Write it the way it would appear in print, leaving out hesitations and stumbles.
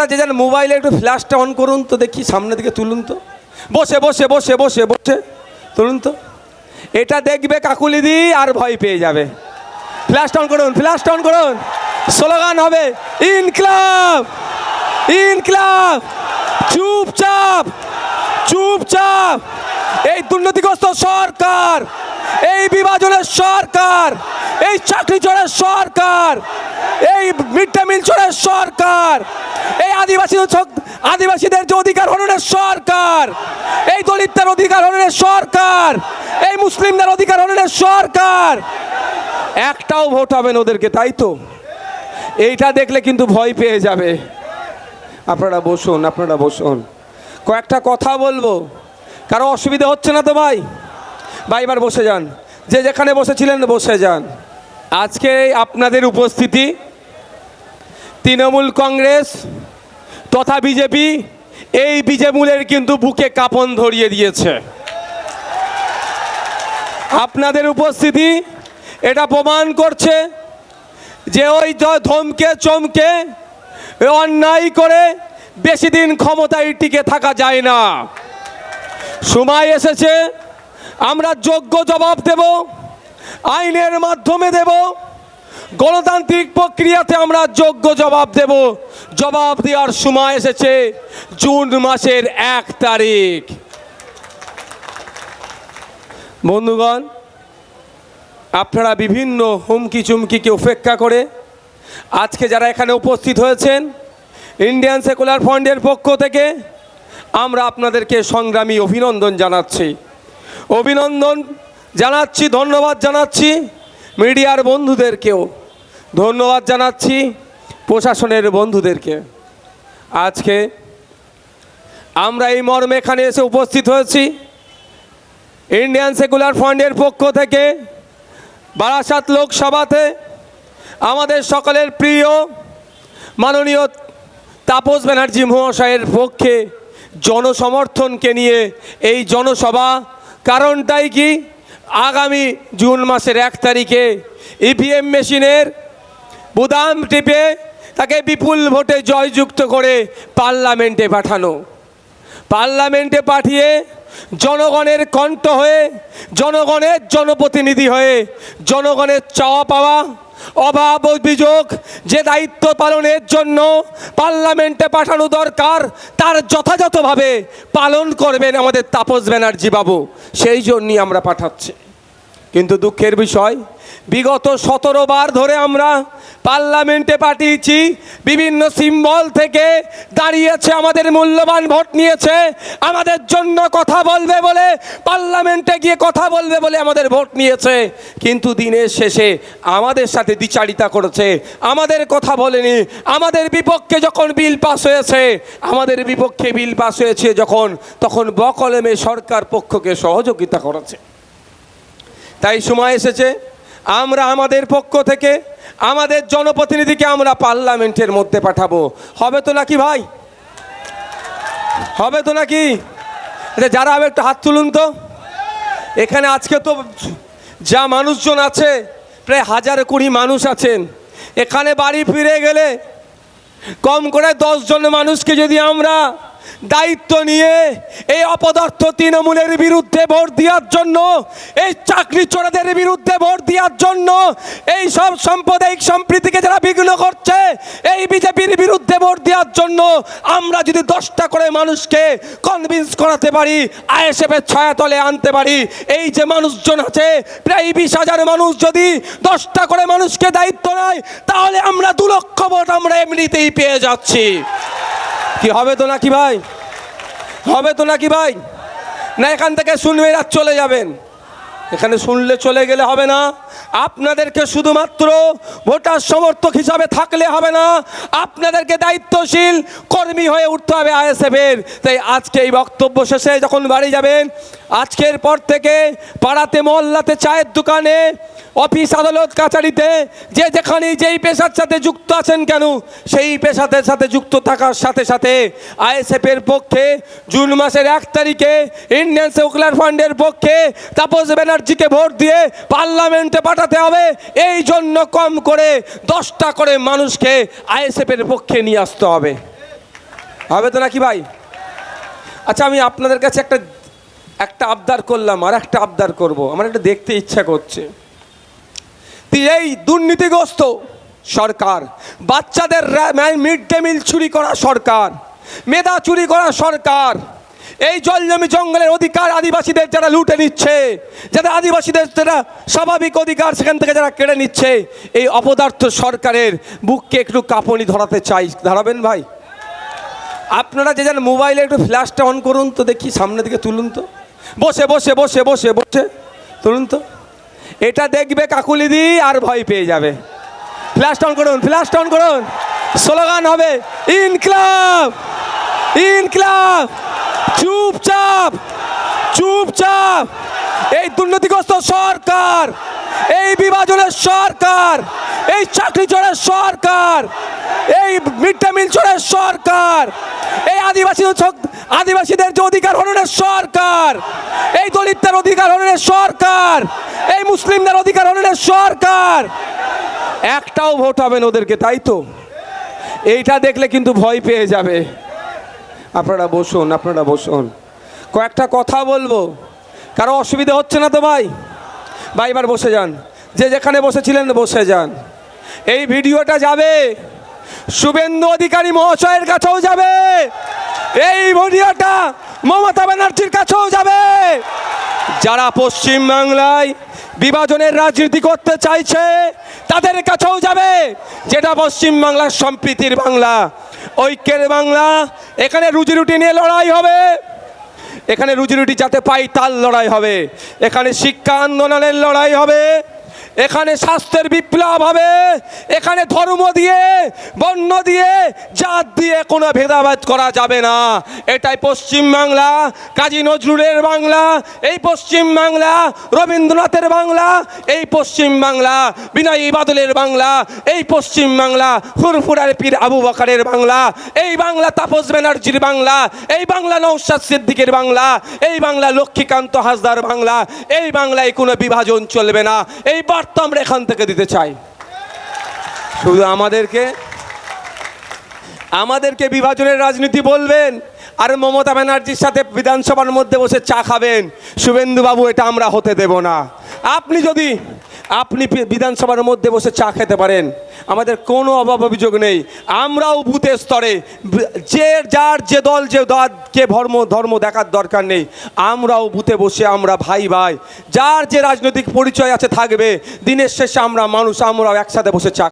আপনারা যে যান মোবাইলে একটু ফ্ল্যাশটা অন করুন তো, দেখি সামনের দিকে তুলুন তো, বসে বসে বসে বসে বসে তুলুন তো। এটা দেখবে কাকুলিদি আর ভয় পেয়ে যাবে। ফ্ল্যাশটা অন করুন, ফ্ল্যাশটা অন করুন, স্লোগান হবে ইনকিলাব ইনকিলাব। চুপচাপ চুপচাপ। এই দুর্নীতিগ্রস্ত সরকার, এই বিভাজনের সরকার, এই চাকরি চোরের সরকার, এই মিড ডে মিল চোরের সরকার, এই আদিবাসীদের যে অধিকার হরণের সরকার, এই দলিতদের অধিকার হরণের সরকার, এই মুসলিমদের অধিকার হরণের সরকার, একটাও ভোট হবে না ওদেরকে, তাই তো? এইটা দেখলে কিন্তু ভয় পেয়ে যাবে। আপনারা বসুন, আপনারা বসুন, কয়েকটা কথা বলবো। কারো অসুবিধা হচ্ছে না তো ভাই? ভাই এবার বসে যান, যে যেখানে বসেছিলেন বসে যান। আজকে আপনাদের উপস্থিতি তৃণমূল কংগ্রেস তথা বিজেপি, এই বিজেমূলের কিন্তু বুকে কাঁপন ধরিয়ে দিয়েছে। আপনাদের উপস্থিতি এটা প্রমাণ করছে যে ওই ধমকে চমকে অন্যায় করে বেশি দিন ক্ষমতায় টিকে থাকা যায় না। সময় এসেছে আমরা যোগ্য জবাব দেব, আইনের মাধ্যমে দেব, গণতান্ত্রিক প্রক্রিয়াতে আমরা যোগ্য জবাব দেব। জবাব দেওয়ার সময় এসেছে জুন মাসের 1 তারিখ। বন্ধুগণ, আপনারা বিভিন্ন হুমকি চুমকিকে উপেক্ষা করে আজকে যারা এখানে উপস্থিত হয়েছেন, ইন্ডিয়ান সেকুলার ফ্রন্টের পক্ষ থেকে আমরা আপনাদেরকে সংগ্রামী অভিনন্দন জানাচ্ছি। অভিনন্দন জানাচ্ছি, ধন্যবাদ জানাচ্ছি মিডিয়ার বন্ধুদেরকেও, ধন্যবাদ জানাচ্ছি প্রশাসনের বন্ধুদেরকে। আজকে আমরা এই মর্মে এখানে এসে উপস্থিত হয়েছি ইন্ডিয়ান সেকুলার ফ্রন্টের পক্ষ থেকে বারাসাত লোকসভাতে আমাদের সকলের প্রিয় মাননীয় তাপস ব্যানার্জি মহাশয়ের পক্ষে জনসমর্থনকে নিয়ে এই জনসভা। কারণটাই কি, আগামী জুন মাসের 1 তারিখে ইভিএম মেশিনের বুদাম টিপে তাকে বিপুল ভোটে জয়যুক্ত করে পার্লামেন্টে পাঠানো। পার্লামেন্টে পাঠিয়ে জনগণের কণ্ঠ হয়ে, জনগণের জনপ্রতিনিধি হয়ে, জনগণের চাওয়া পাওয়া, অভাব অভিযোগ যে দায়িত্ব পালনের জন্য পার্লামেন্টে পাঠানো দরকার, তার যথাযথভাবে পালন করবেন আমাদের তাপস ব্যানার্জি বাবু। সেই জন্যই আমরা পাঠাচ্ছি। কিন্তু দুঃখের বিষয়, বিগত 17 বার ধরে আমরা পার্লামেন্টে পাঠিয়েছি, বিভিন্ন সিম্বল থেকে দাঁড়িয়েছে, আমাদের মূল্যবান ভোট নিয়েছে, আমাদের জন্য কথা বলবে বলে, পার্লামেন্টে গিয়ে কথা বলবে বলে আমাদের ভোট নিয়েছে। কিন্তু দিনের শেষে আমাদের সাথে দ্বিচারিতা করেছে, আমাদের কথা বলেনি। আমাদের বিপক্ষে যখন বিল পাস হয়েছে, আমাদের বিপক্ষে বিল পাস হয়েছে যখন, তখন বকলমে সরকার পক্ষকে সহযোগিতা করেছে। তাই সময় এসেছে আমরা আমাদের পক্ষ থেকে আমাদের জনপ্রতিনিধিকে আমরা পার্লামেন্টের মধ্যে পাঠাবো। হবে তো নাকি ভাই? হবে তো নাকি? যারা হবে একটু হাত তুলুন তো। এখানে আজকে তো যা মানুষজন আছে প্রায় 1020 মানুষ আছেন। এখানে বাড়ি ফিরে গেলে কম করে 10 জন মানুষকে যদি আমরা দায়িত্ব নিয়ে এই অপদার্থ তৃণমূলের বিরুদ্ধে ভোট দেওয়ার জন্য, এই চাকরি চোরদের বিরুদ্ধে ভোট দেওয়ার জন্য, এই সব সাম্প্রদায়িক সম্প্রীতিকে যারা বিঘ্ন করছে, এই বিজেপির বিরুদ্ধে ভোট দেওয়ার জন্য আমরা যদি 10টা করে মানুষকে কনভিন্স করাতে পারি, আইএসএফের ছায়াতলে আনতে পারি, এই যে মানুষজন আছে প্রায় 20,000 মানুষ যদি 10টা করে মানুষকে দায়িত্ব নেয়, তাহলে আমরা 2 লক্ষ ভোট আমরা এমনিতেই পেয়ে যাচ্ছি। কি হবে তো নাকি ভাই? হবে তো নাকি ভাই? না এখান থেকে শুনবেন আর চলে যাবেন? এখানে শুনলে চলে গেলে হবে না। আপনাদেরকে শুধুমাত্র ভোটার সমর্থক হিসাবে থাকলে হবে না, আপনাদেরকে দায়িত্বশীল কর্মী হয়ে উঠতে হবে আইএসএফের। তাই আজকে এই বক্তব্য শেষে যখন বাড়ি যাবেন, আজকের পর থেকে পাড়াতে, মহল্লাতে, চায়ের দোকানে, অফিস আদালত কাছারিতে, যে যেখানে যেই পেশার সাথে যুক্ত আছেন কেন, সেই পেশাদের সাথে যুক্ত থাকার সাথে সাথে আইএসএফের পক্ষে জুন মাসের 1 তারিখে ইন্ডিয়ান সেকুলার ফ্রন্টের পক্ষে তাপস ব্যানার্জিকে ভোট দিয়ে পার্লামেন্টে পাঠাতে হবে। এই জন্য কম করে 10টা করে মানুষকে আইএসএফের পক্ষে নিয়ে আসতে হবে। হবে তো নাকি ভাই? আচ্ছা, আমি আপনাদের কাছে একটা আবদার করলাম, আর একটা আবদার করব, আমার একটা দেখতে ইচ্ছা করছে। এই দুর্নীতিগ্রস্ত সরকার, বাচ্চাদের মিড ডে মিল চুরি করা সরকার, মেধা চুরি করা সরকার, এই জমি জঙ্গলের অধিকার আদিবাসীদের যারা লুটে নিচ্ছে, যারা আদিবাসীদের যারা স্বাভাবিক অধিকার সেখান থেকে যারা কেড়ে নিচ্ছে, এই অপদার্থ সরকারের বুককে একটু কাঁপুনি ধরাতে চাই। ধরাবেন ভাই? আপনারা যে যান মোবাইলে একটু ফ্ল্যাশটা অন করুন তো, দেখি সামনের দিকে তুলুন তো, বসে বসে বসে বসে বসে তুলুন তো। এটা দেখবে কাকুলিদি আর ভয় পেয়ে যাবে। ফ্ল্যাশটা অন করুন, ফ্ল্যাশটা অন করুন, স্লোগান হবে ইনকলাব ইনকলাব। চুপচাপ চুপচাপ। এই দুর্নীতিগ্রস্ত সরকার, এই বিভাজনের সরকার, এই চাকরি চোরের সরকার, এই মিড ডে মিল চোরের সরকার, এই আদিবাসীদের যে অধিকার হরণের সরকার, এই দলিতদের অধিকার হরণের সরকার, এই মুসলিমদের অধিকার হরণের সরকার, একটাও ভোট হবে না ওদেরকে, তাই তো? এইটা দেখলে কিন্তু ভয় পেয়ে যাবে। আপনারা বসুন, আপনারা বসুন, কয়েকটা কথা বলবো। কারো অসুবিধা হচ্ছে না তো ভাই? ভাই এবার বসে যান, যে যেখানে বসেছিলেন বসে যান। এই ভিডিওটা যাবে শুভেন্দু অধিকারী মহাশয়ের কাছেও যাবে, এই ভিডিওটা মমতা ব্যানার্জির কাছেও যাবে। যারা পশ্চিম বাংলায় বিভাজনের রাজনীতি করতে চাইছে তাদের কাছেও যাবে, যেটা পশ্চিম বাংলার সম্প্রীতির বাংলা, ঐক্যের বাংলা। এখানে রুজি রুটি নিয়ে লড়াই হবে, এখানে রুজি রুটি যাতে পাই তার লড়াই হবে, এখানে শিক্ষা আন্দোলনের লড়াই হবে, এখানে স্বাস্থ্যের বিপ্লব হবে, এখানে ধর্ম দিয়ে, বর্ণ দিয়ে, জাত দিয়ে কোনো ভেদাভেদ করা যাবে না। এটাই পশ্চিম বাংলা, কাজী নজরুলের বাংলা, এই পশ্চিম বাংলা রবীন্দ্রনাথের বাংলা, এই পশ্চিম বাংলা বিনয় বাদলের বাংলা, এই পশ্চিম বাংলা ফুরফুরার পীর আবু বকরের বাংলা, এই বাংলা তাপস ব্যানার্জির বাংলা, এই বাংলা নওশাদ সিদ্দিকের বাংলা, এই বাংলা লক্ষ্মীকান্ত হাসদার বাংলা। এই বাংলায় কোনো বিভাজন চলবে না, এই বার্তা আমরা এখান থেকে দিতে চাই। শুধু আমাদেরকে বিভাজনের রাজনীতি বলবেন আর মমতা ব্যানার্জির সাথে বিধানসভার মধ্যে বসে চা খাবেন, শুভেন্দু বাবু, এটা আমরা হতে দেব না। আপনি বিধানসভার মধ্যে বসে চা খেতে পারেন, আমাদের কোনো অভিযোগ নেই। আমরাও বুথের স্তরে যার যে দল কে ধর্ম দেখার দরকার নেই, আমরাও বুথে বসে আমরা ভাই ভাই, যার যে রাজনৈতিক পরিচয় আছে থাকবে। দিনের শেষে আমরা মানুষ, আমরাও একসাথে বসে চা